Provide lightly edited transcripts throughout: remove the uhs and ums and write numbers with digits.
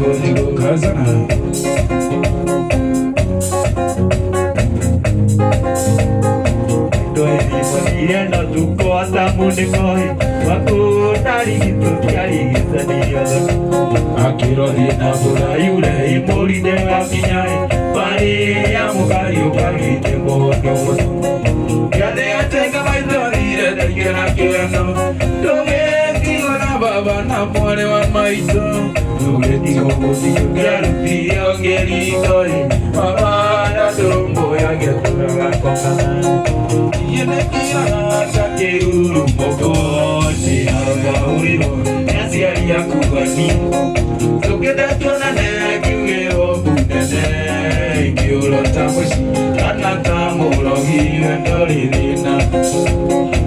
Go Kazana. Yenda tuko hata munde koi wako tari gitu kiari gisani akirodi na bura yule imori de wakinyai bari ya mugari ukari de bodo yade atenga maidori de kera kera doge kiona baba na pore wa maito doge tiko garuti ongeri koi baba na dombo ya getura kokana yende kira sakeuru mokosi abauriro yasi ya kubani tokeda tona ne kiwero bunene kiolo tamoshi anata morohi ndorina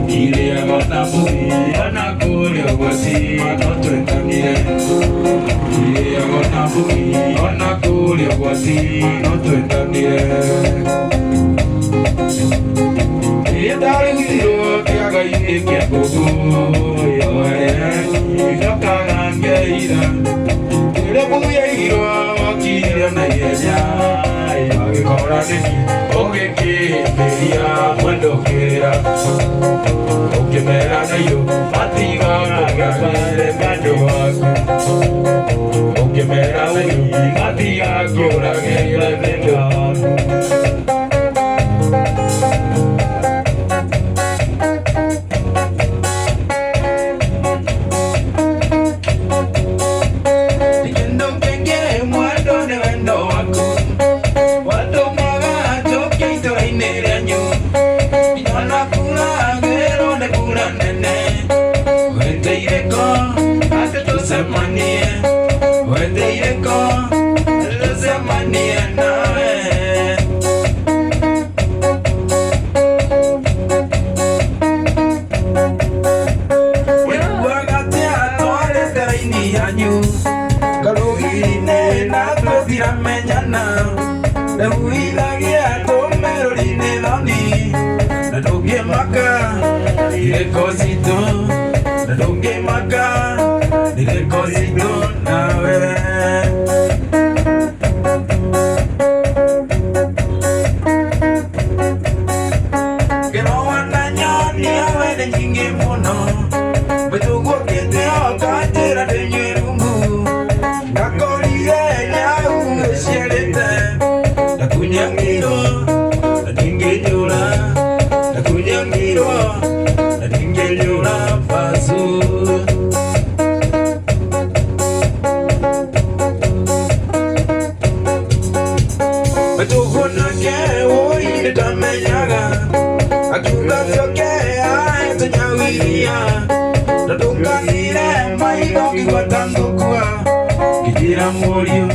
ile agona bui anakuri ogwasi matotentanire ile agona bui anakuri ogwasi matotentanire Darigiro kaga ike gogo yoe dokaga ngeira rebuye hiro akira na yeja age korane oge ke beria mwendo kera oge mera na yo atiga ga pare mando oge mera na yo atiga gora gera mendo Cosito, no que maca, dile cosito, a ver. Que no van a dañar ni a ver en ningún mono, pero tú que te haga tera de ñerungu, la corrida ya un escelete, la cuña miro, la tingueñola, la cuña miro. Ningeliona pasu Betuhuna ke oi de tameyaga Akuga soke ai tanyawiria Natunga nire mai noki watandukua Kijira morio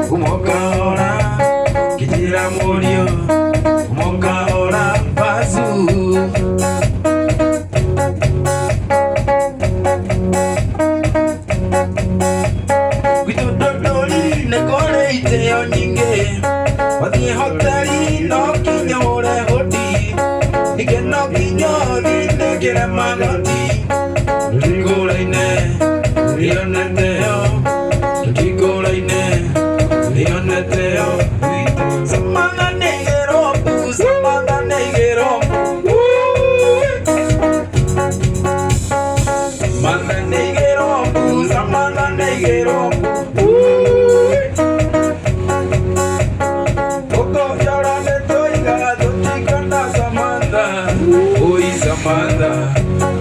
kumoka ora Kijira morio kumoka ora pasu Wadi hoteli no kinyore hoti Nike no kinyori ne kira magoti Rigolaine, rioneteo Rigolaine, rioneteo Samana negero, samana negero Samana negero, samana negero Oi Samantha,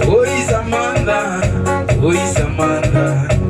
oi Samantha, oi Samantha.